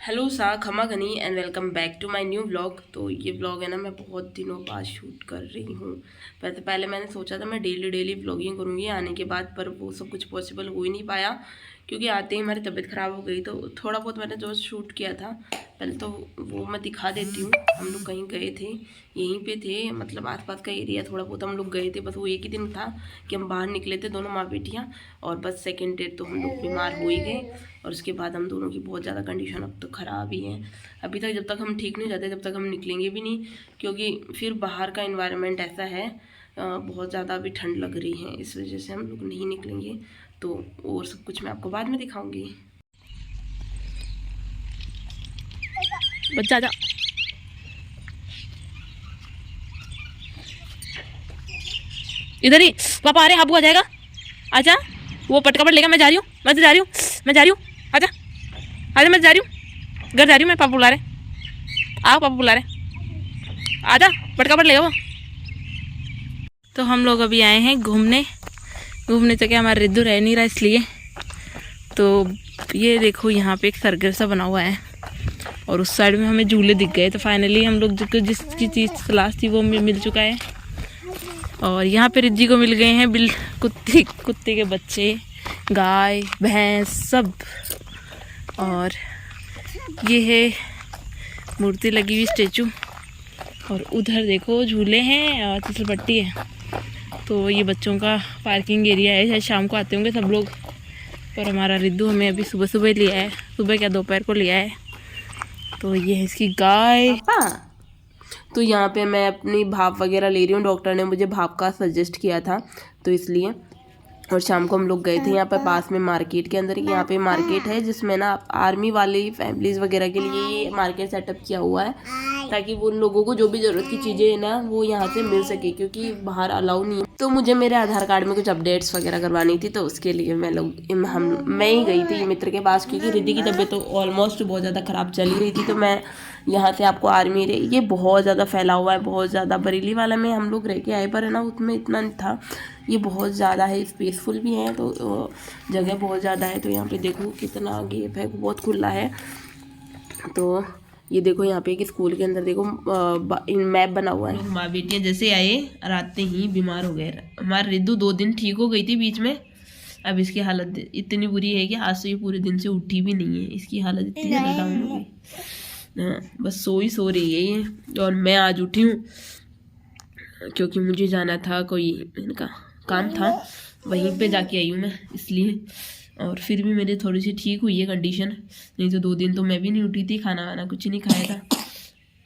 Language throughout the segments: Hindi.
हेलो सा खमा गनी and welcome back to my new vlog. तो ये व्लॉग है ना, मैं बहुत दिनों बाद शूट कर रही हूँ। वैसे पहले मैंने सोचा था मैं डेली व्लॉगिंग करूँगी आने के बाद, पर वो सब कुछ पॉसिबल हो ही नहीं पाया क्योंकि आते ही हमारी तबीयत ख़राब हो गई। तो थोड़ा बहुत मैंने जो शूट किया था पहले तो वो मैं दिखा देती हूँ। हम लोग कहीं गए थे, यहीं पे थे, मतलब आसपास का एरिया थोड़ा बहुत हम लोग गए थे। बस वो एक ही दिन था कि हम बाहर निकले थे दोनों माँ बेटियाँ, और बस सेकेंड डे तो हम लोग बीमार हो ही गए। और उसके बाद हम दोनों की बहुत ज़्यादा कंडीशन अब तो ख़राब ही है। अभी तक जब तक हम ठीक नहीं हो जाते तब तक हम निकलेंगे भी नहीं, क्योंकि फिर बाहर का इन्वायरमेंट ऐसा है, बहुत ज़्यादा अभी ठंड लग रही है, इस वजह से हम लोग नहीं निकलेंगे। तो और सब कुछ मैं आपको बाद में दिखाऊंगी। बच्चा आजा, इधर ही पापा आ रहे, हाबू आ जाएगा। आजा, वो पटका पट लेगा। मैं जा रही हूँ, मैं जा रही हूँ, मैं जा रही हूँ। आजा आजा, मैं जा रही हूँ, घर जा रही हूँ मैं। पापा बुला रहे, आओ पापा बुला रहे, आजा, पटका पट लेगा वो। तो हम लोग अभी आए हैं घूमने तो क्या हमारा रिद्धू रह नहीं रहा इसलिए। तो ये देखो यहाँ पे एक सर्कल सा बना हुआ है और उस साइड में हमें झूले दिख गए। तो फाइनली हम लोग जिसकी चीज़ तलाश थी वो मिल चुका है। और यहाँ पे रिद्धी को मिल गए हैं कुत्ते के बच्चे, गाय भैंस सब। और ये है मूर्ति लगी हुई स्टेचू, और उधर देखो झूले हैं और फिसलपट्टी है। तो ये बच्चों का पार्किंग एरिया है, शायद शाम को आते होंगे सब लोग। पर हमारा रिद्धू हमें अभी सुबह लिया है, सुबह क्या दोपहर को लिया है। तो ये है इसकी गाय। तो यहाँ पे मैं अपनी भाप वगैरह ले रही हूँ, डॉक्टर ने मुझे भाप का सजेस्ट किया था तो इसलिए। और शाम को हम लोग गए थे यहाँ पे पास में मार्केट के अंदर, यहाँ पे मार्केट है जिसमें ना आर्मी वाली फैमिलीज वगैरह के लिए ये मार्केट सेटअप किया हुआ है, ताकि वो लोगों को जो भी ज़रूरत की चीज़ें है ना वो यहाँ से मिल सके, क्योंकि बाहर अलाउ नहीं है। तो मुझे मेरे आधार कार्ड में कुछ अपडेट्स वगैरह करवानी थी, तो उसके लिए मैं ही गई थी मित्र के पास, क्योंकि रिद्धि की तबीयत तो ऑलमोस्ट बहुत ज़्यादा ख़राब चल ही रही थी। तो मैं यहाँ से आपको आर्मी ये बहुत ज़्यादा फैला हुआ है, बहुत ज़्यादा। बरेली वाला में हम लोग रह के आए, पर है ना उसमें इतना नहीं था, ये बहुत ज़्यादा है, स्पेसफुल भी है, तो जगह बहुत ज़्यादा है। तो यहाँ पे देखो कितना गैप है, बहुत खुला है। तो ये देखो यहाँ पे एक स्कूल के अंदर देखो मैप बना हुआ है। माँ बेटियाँ जैसे आए और आते ही बीमार हो गए। हमारी रिद्धू 2 दिन ठीक हो गई थी बीच में, अब इसकी हालत इतनी बुरी है कि आज तो ये पूरे दिन से उठी भी नहीं है। इसकी हालत इतनी ज़्यादा डाउन हो गई, हाँ, बस सो रही है ये। और मैं आज उठी हूँ क्योंकि मुझे जाना था, कोई इनका काम था, वहीं पे जाके आई हूँ मैं इसलिए। और फिर भी मेरी थोड़ी सी ठीक हुई है कंडीशन, नहीं तो 2 दिन तो मैं भी नहीं उठी थी, खाना वाना कुछ नहीं खाया था।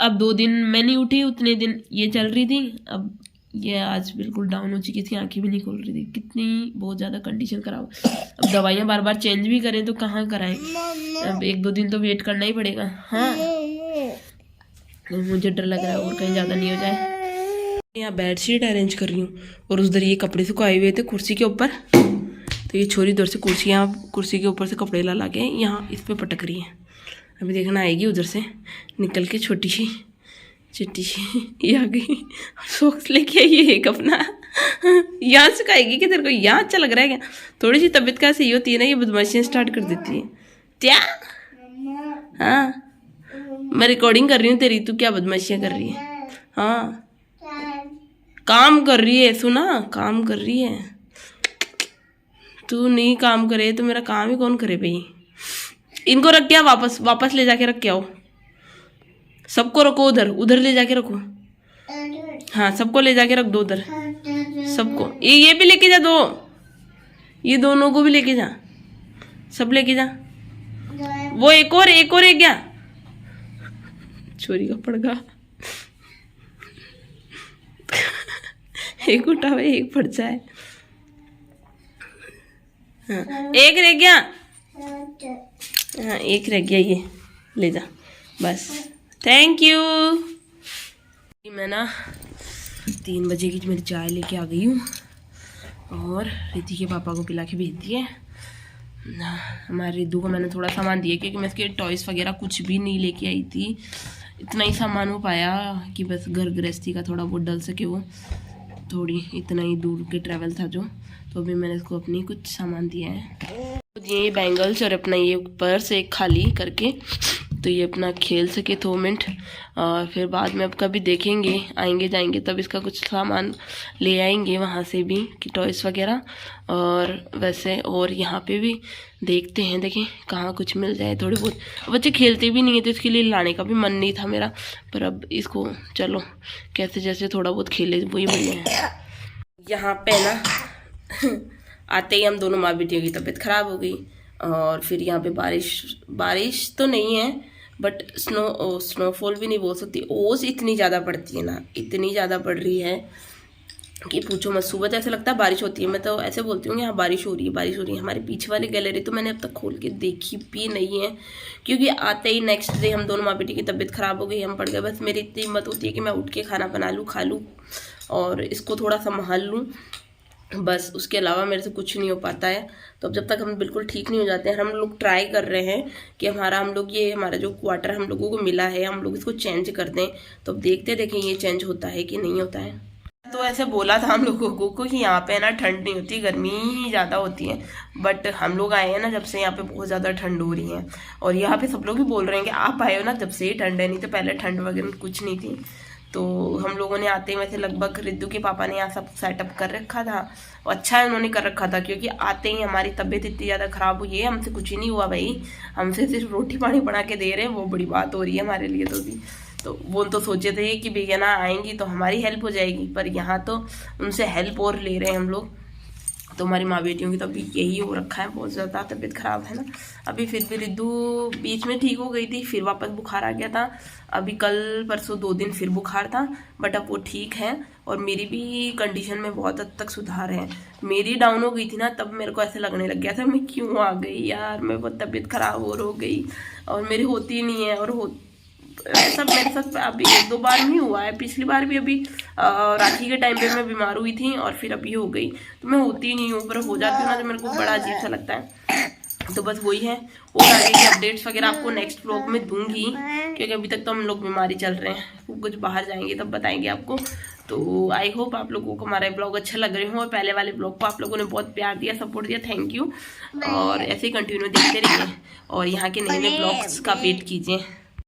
अब 2 दिन मैं नहीं उठी, उतने दिन ये चल रही थी। अब ये आज बिल्कुल डाउन हो चुकी थी, आंखें भी नहीं खोल रही थी, कितनी बहुत ज़्यादा कंडीशन खराब। अब दवाइयाँ बार बार चेंज भी करें तो कहाँ कराएं, अब 1-2 दिन तो वेट करना ही पड़ेगा। हाँ, मुझे डर लग रहा है और कहीं ज़्यादा नहीं हो जाए। यहाँ बेडशीट अरेंज कर रही हूँ, और उधर ये कपड़े सुखाए हुए थे कुर्सी के ऊपर। तो ये छोरी उधर से कुर्सी के ऊपर से कपड़े ला के यहाँ इस पे पटक रही है। अभी देखना आएगी उधर से निकल के, छोटी सी ये आ गई, सॉक्स लेके आई है एक अपना। यहाँ सुखाएगी कि तेरे को यहाँ अच्छा लग रहा है क्या? थोड़ी सी तबीयत का सही होती है ना, ये बदमाशियाँ स्टार्ट कर देती है क्या? हाँ, मैं रिकॉर्डिंग कर रही हूँ तेरी, तू क्या बदमाशियाँ कर रही है? हाँ, काम कर रही है, सुना, काम कर रही है। तू नहीं काम करे तो मेरा काम ही कौन करे भाई? इनको रख के वापस ले जाके रख के आओ, सबको रखो उधर ले जाके रखो। हाँ, सबको ले जाके रख दो उधर, सबको। ये भी लेके जा, ये दोनों को भी लेके जा, सब लेके जा। वो एक और एक गया, चोरी का पड़गा। एक उठा हुआ एक पड़ जाए। हाँ, एक रह गया। हाँ, एक रह गया, ये ले जा बस। Thank you. मैं ना 3 बजे की मेरी चाय लेके आ गई हूँ, और रिद्धि के पापा को पिला के भेज दिए। हमारे रिद्धू को मैंने थोड़ा सामान दिया, क्योंकि मैं इसके टॉयज़ वगैरह कुछ भी नहीं लेके आई थी। इतना ही सामान हो पाया कि बस घर गृहस्थी का थोड़ा बहुत डल सके, वो थोड़ी इतना ही दूर के ट्रैवल था जो। तो अभी मैंने इसको अपनी कुछ सामान दिया है, ये बैंगल्स और अपना ये पर्स एक खाली करके तो ये अपना खेल सके 2 मिनट, और फिर बाद में अब कभी देखेंगे, आएंगे जाएंगे तब इसका कुछ सामान ले आएंगे वहाँ से भी, कि टॉयस वगैरह। और वैसे और यहाँ पे भी देखते हैं, देखें कहाँ कुछ मिल जाए थोड़ी बहुत। बच्चे खेलते भी नहीं है तो इसके लिए लाने का भी मन नहीं था मेरा, पर अब इसको चलो कैसे जैसे थोड़ा बहुत खेले वही बढ़िया है। यहाँ पे ना आते ही हम दोनों माँ बेटियों की तबीयत ख़राब हो गई, और फिर यहाँ पे बारिश तो नहीं है, बट स्नोफॉल भी नहीं बोल सकती, ओस इतनी ज़्यादा पड़ती है ना, इतनी ज़्यादा पड़ रही है कि पूछो मत। सुबह तो ऐसा लगता है बारिश होती है, मैं तो ऐसे बोलती हूँ कि हाँ बारिश हो रही है, बारिश हो रही है। हमारे पीछे वाली गैलरी तो मैंने अब तक खोल के देखी भी नहीं है, क्योंकि आते ही नेक्स्ट डे हम दोनों माँ बेटी की तबीयत ख़राब हो गई, हम पड़ गए। बस मेरी इतनी हिम्मत होती है कि मैं उठ के खाना बना लूँ, खा लूँ और इसको थोड़ा संभाल लूँ, बस उसके अलावा मेरे से कुछ नहीं हो पाता है। तो अब जब तक हम बिल्कुल ठीक नहीं हो जाते हैं, हम लोग ट्राई कर रहे हैं कि हमारा जो क्वार्टर हम लोगों को मिला है, हम लोग इसको चेंज कर दें। तो अब देखें ये चेंज होता है कि नहीं होता है। तो ऐसे बोला था हम लोगों को कि यहाँ पे ना ठंड नहीं होती, गर्मी ही ज़्यादा होती है, बट हम लोग आए हैं ना जब से यहाँ पे बहुत ज़्यादा ठंड हो रही है। और यहाँ पे सब लोग ही बोल रहे हैं कि आप आए हो ना जब से ही ठंड है, नहीं तो पहले ठंड वगैरह कुछ नहीं थी। तो हम लोगों ने आते ही वैसे लगभग रिद्धू के पापा ने यहाँ सब सेटअप कर रखा था, अच्छा है उन्होंने कर रखा था, क्योंकि आते ही हमारी तबीयत इतनी ज़्यादा ख़राब हुई है। हमसे कुछ ही नहीं हुआ भाई, हमसे सिर्फ रोटी पानी बना के दे रहे हैं, वो बड़ी बात हो रही है हमारे लिए। तो वो तो सोचे थे कि भैया ना आएंगी तो हमारी हेल्प हो जाएगी, पर यहाँ तो उनसे हेल्प और ले रहे हैं हम लोग। तो हमारी माँ बेटियों की तो अभी यही हो रखा है, बहुत ज़्यादा तबीयत ख़राब है ना। अभी फिर भी रिद्धू बीच में ठीक हो गई थी, फिर वापस बुखार आ गया था। अभी कल परसों 2 दिन फिर बुखार था, बट अब वो ठीक है। और मेरी भी कंडीशन में बहुत हद तक सुधार है। मेरी डाउन हो गई थी ना, तब मेरे को ऐसे लगने लग गया था मैं क्यों आ गई यार, मैं बहुत तबीयत ख़राब हो गई, और मेरी होती नहीं है। और ऐसा मेरे साथ अभी 1-2 बार नहीं हुआ है, पिछली बार भी अभी राखी के टाइम पे मैं बीमार हुई थी, और फिर अभी हो गई। तो मैं होती नहीं हूँ, पर हो जाती हूँ ना तो मेरे को बड़ा अजीब सा लगता है। तो बस वही है, और आगे के अपडेट्स वगैरह आपको नेक्स्ट व्लॉग में दूंगी, क्योंकि अभी तक तो हम लोग बीमारी चल रहे हैं, कुछ बाहर जाएंगे तब बताएंगे आपको। तो आई होप आप लोगों को हमारे ब्लॉग अच्छा लग रहे हो, और पहले वाले ब्लॉग को आप लोगों ने बहुत प्यार दिया, सपोर्ट दिया, थैंक यू। और ऐसे ही कंटिन्यू देखते रहिए, और यहाँ के नए नए ब्लॉग्स का वेट कीजिए।